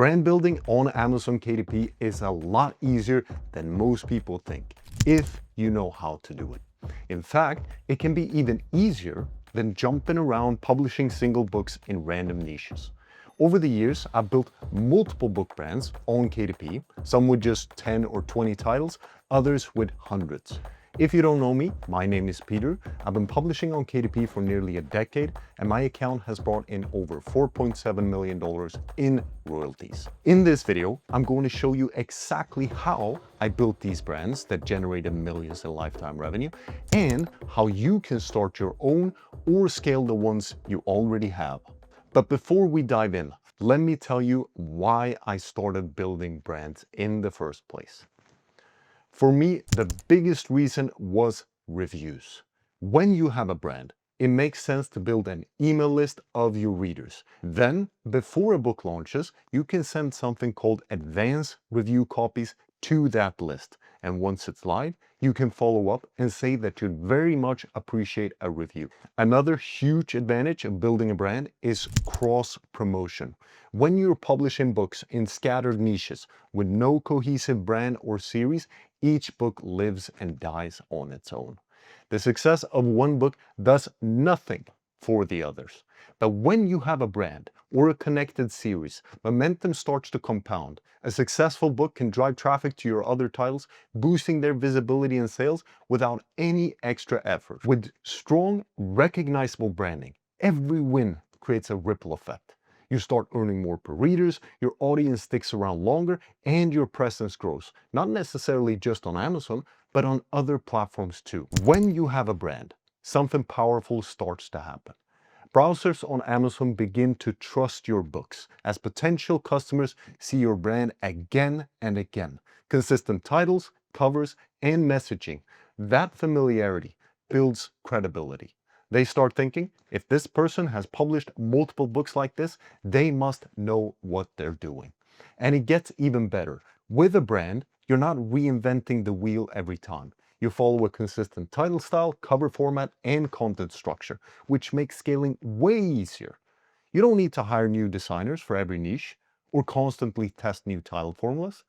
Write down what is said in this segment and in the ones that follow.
Brand building on Amazon KDP is a lot easier than most people think, if you know how to do it. In fact, it can be even easier than jumping around publishing single books in random niches. Over the years, I've built multiple book brands on KDP, some with just 10 or 20 titles, others with hundreds. If you don't know me, my name is Peter. I've been publishing on KDP for nearly a decade, and my account has brought in over $4.7 million in royalties. In this video, I'm going to show you exactly how I built these brands that generated millions in lifetime revenue, and how you can start your own or scale the ones you already have. But before we dive in, let me tell you why I started building brands in the first place. For me, the biggest reason was reviews. When you have a brand, it makes sense to build an email list of your readers. Then, before a book launches, you can send something called advanced review copies to that list. And once it's live, you can follow up and say that you'd very much appreciate a review. Another huge advantage of building a brand is cross-promotion. When you're publishing books in scattered niches with no cohesive brand or series, each book lives and dies on its own. The success of one book does nothing for the others. But when you have a brand or a connected series, momentum starts to compound. A successful book can drive traffic to your other titles, boosting their visibility and sales without any extra effort. With strong, recognizable branding, every win creates a ripple effect. You start earning more per readers, your audience sticks around longer, and your presence grows. Not necessarily just on Amazon, but on other platforms too. When you have a brand, something powerful starts to happen. Browsers on Amazon begin to trust your books as potential customers see your brand again and again. Consistent titles, covers, and messaging. That familiarity builds credibility. They start thinking, if this person has published multiple books like this, they must know what they're doing. And it gets even better. With a brand, you're not reinventing the wheel every time. You follow a consistent title style, cover format, and content structure, which makes scaling way easier. You don't need to hire new designers for every niche or constantly test new title formulas.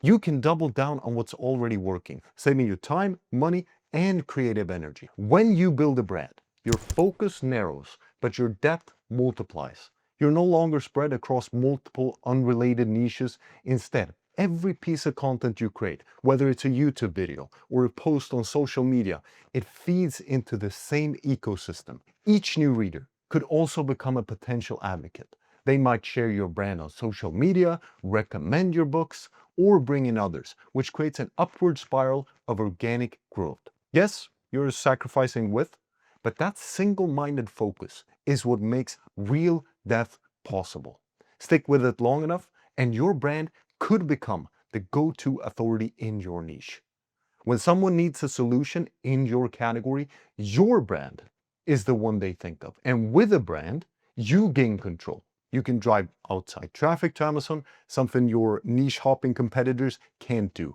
You can double down on what's already working, saving you time, money, and creative energy. When you build a brand, your focus narrows, but your depth multiplies. You're no longer spread across multiple unrelated niches. Instead, every piece of content you create, whether it's a YouTube video or a post on social media, it feeds into the same ecosystem. Each new reader could also become a potential advocate. They might share your brand on social media, recommend your books, or bring in others, which creates an upward spiral of organic growth. Yes, you're sacrificing width, but that single-minded focus is what makes real depth possible. Stick with it long enough, and your brand could become the go-to authority in your niche. When someone needs a solution in your category, your brand is the one they think of. And with a brand, you gain control. You can drive outside traffic to Amazon, something your niche hopping competitors can't do.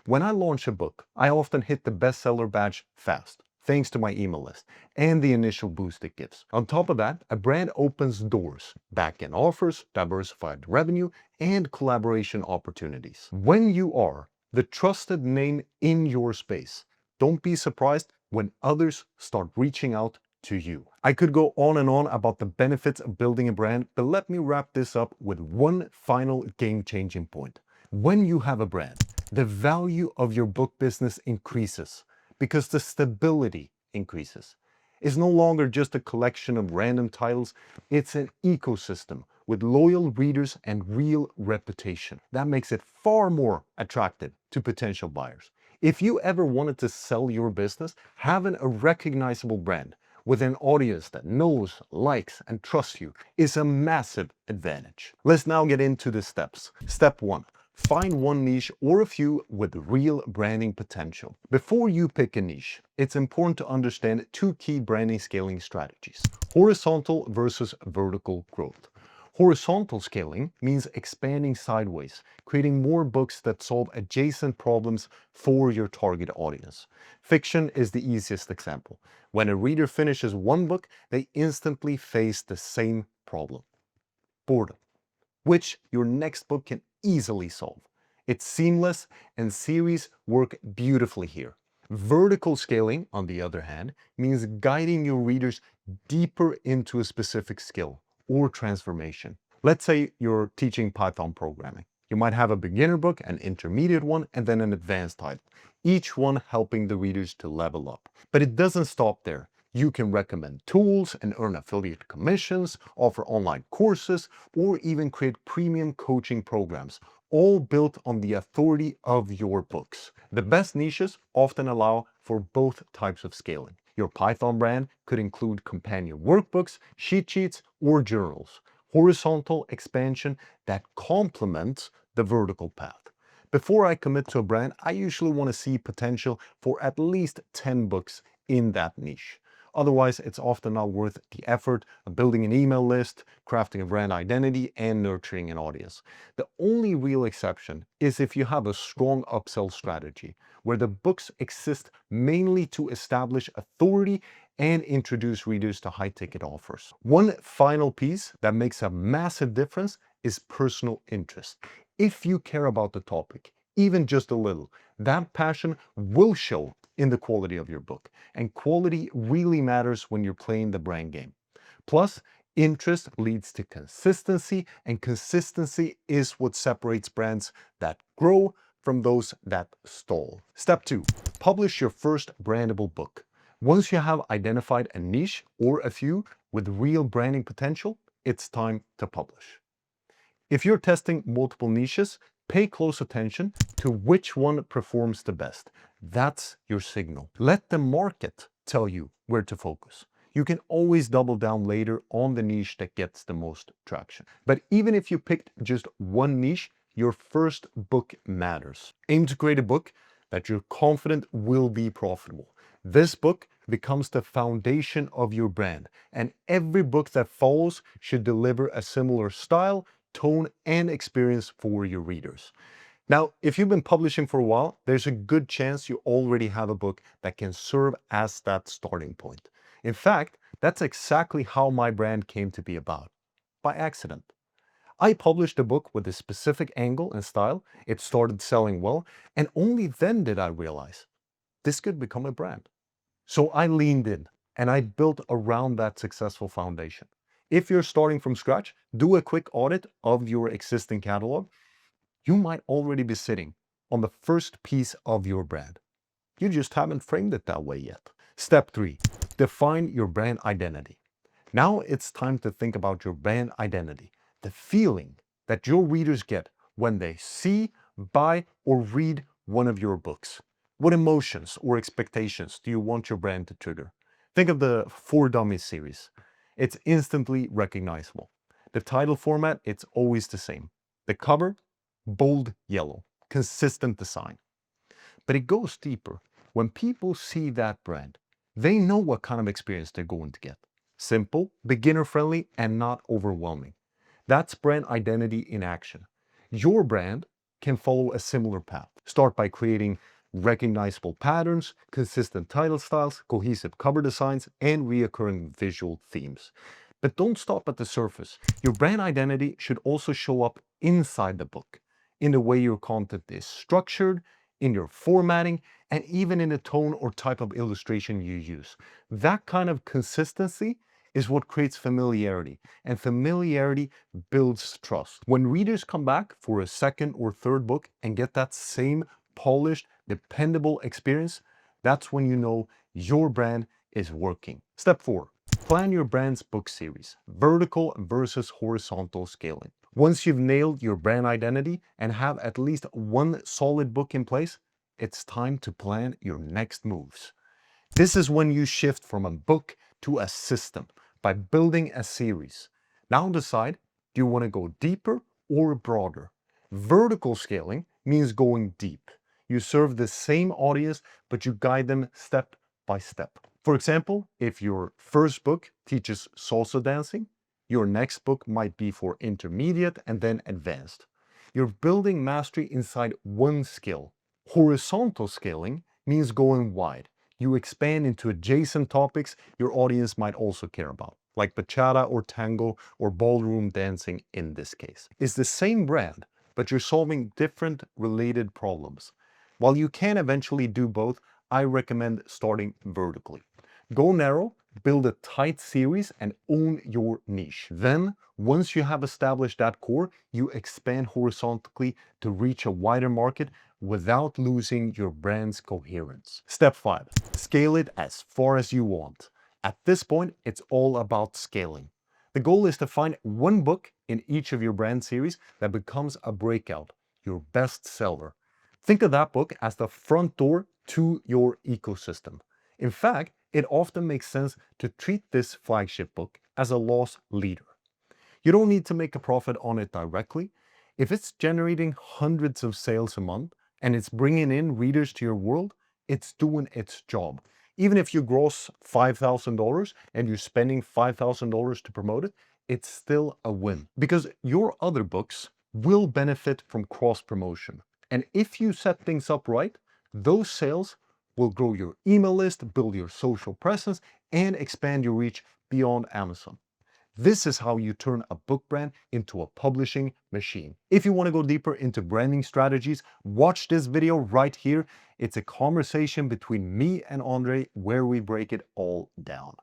When I launch a book, I often hit the bestseller badge fast, thanks to my email list and the initial boost it gives. On top of that, a brand opens doors, back-end offers, diversified revenue, and collaboration opportunities. When you are the trusted name in your space, don't be surprised when others start reaching out to you. I could go on and on about the benefits of building a brand, but let me wrap this up with one final game-changing point. When you have a brand, the value of your book business increases because the stability increases. It's no longer just a collection of random titles, it's an ecosystem with loyal readers and real reputation. That makes it far more attractive to potential buyers. If you ever wanted to sell your business, having a recognizable brand with an audience that knows, likes, and trusts you is a massive advantage. Let's now get into the steps. Step 1. Find one niche or a few with real branding potential. Before you pick a niche, it's important to understand two key branding scaling strategies: horizontal versus vertical growth. Horizontal scaling means expanding sideways, creating more books that solve adjacent problems for your target audience. Fiction is the easiest example. When a reader finishes one book, they instantly face the same problem: boredom. which your next book can easily solve. It's seamless and series work beautifully here. Vertical scaling, on the other hand, means guiding your readers deeper into a specific skill or transformation. Let's say you're teaching Python programming. You might have a beginner book, an intermediate one, and then an advanced title, each one helping the readers to level up. But it doesn't stop there. You can recommend tools and earn affiliate commissions, offer online courses, or even create premium coaching programs, all built on the authority of your books. The best niches often allow for both types of scaling. Your Python brand could include companion workbooks, cheat sheets, or journals. Horizontal expansion that complements the vertical path. Before I commit to a brand, I usually want to see potential for at least 10 books in that niche. Otherwise, it's often not worth the effort of building an email list, crafting a brand identity, and nurturing an audience. The only real exception is if you have a strong upsell strategy, where the books exist mainly to establish authority and introduce readers to high-ticket offers. One final piece that makes a massive difference is personal interest. If you care about the topic, even just a little, that passion will show in the quality of your book. And quality really matters when you're playing the brand game. Plus, interest leads to consistency, and consistency is what separates brands that grow from those that stall. Step 2, publish your first brandable book. Once you have identified a niche or a few with real branding potential, it's time to publish. If you're testing multiple niches, pay close attention to which one performs the best. That's your signal. Let the market tell you where to focus. You can always double down later on the niche that gets the most traction. But even if you picked just one niche, your first book matters. Aim to create a book that you're confident will be profitable. This book becomes the foundation of your brand, and every book that follows should deliver a similar style, tone, and experience for your readers. Now, if you've been publishing for a while, there's a good chance you already have a book that can serve as that starting point. In fact, that's exactly how my brand came to be about, by accident. I published a book with a specific angle and style, it started selling well, and only then did I realize this could become a brand. So I leaned in and I built around that successful foundation. If you're starting from scratch, do a quick audit of your existing catalog. You might already be sitting on the first piece of your brand. You just haven't framed it that way yet. Step 3, define your brand identity. Now it's time to think about your brand identity, the feeling that your readers get when they see, buy, or read one of your books. What emotions or expectations do you want your brand to trigger? Think of the For Dummies series. It's instantly recognizable. The title format, it's always the same. The cover, bold yellow, consistent design. But it goes deeper. When people see that brand, they know what kind of experience they're going to get. Simple, beginner-friendly, and not overwhelming. That's brand identity in action. Your brand can follow a similar path. Start by creating recognizable patterns, consistent title styles, cohesive cover designs, and reoccurring visual themes. But don't stop at the surface. Your brand identity should also show up inside the book, in the way your content is structured, in your formatting, and even in the tone or type of illustration you use. That kind of consistency is what creates familiarity, and familiarity builds trust. When readers come back for a second or third book and get that same polished, dependable experience, that's when you know your brand is working. Step 4, plan your brand's book series, vertical versus horizontal scaling. Once you've nailed your brand identity and have at least one solid book in place, it's time to plan your next moves. This is when you shift from a book to a system by building a series. Now decide, do you want to go deeper or broader? Vertical scaling means going deep. You serve the same audience, but you guide them step by step. For example, if your first book teaches salsa dancing, your next book might be for intermediate and then advanced. You're building mastery inside one skill. Horizontal scaling means going wide. You expand into adjacent topics your audience might also care about, like bachata or tango or ballroom dancing in this case. It's the same brand, but you're solving different related problems. While you can eventually do both, I recommend starting vertically. Go narrow, build a tight series, and own your niche. Then, once you have established that core, you expand horizontally to reach a wider market without losing your brand's coherence. Step 5. Scale it as far as you want. At this point, it's all about scaling. The goal is to find one book in each of your brand series that becomes a breakout, your best seller. Think of that book as the front door to your ecosystem. In fact, it often makes sense to treat this flagship book as a loss leader. You don't need to make a profit on it directly. If it's generating hundreds of sales a month and it's bringing in readers to your world, it's doing its job. Even if you gross $5,000 and you're spending $5,000 to promote it, it's still a win because your other books will benefit from cross promotion. And if you set things up right, those sales will grow your email list, build your social presence, and expand your reach beyond Amazon. This is how you turn a book brand into a publishing machine. If you want to go deeper into branding strategies, watch this video right here. It's a conversation between me and Andre where we break it all down.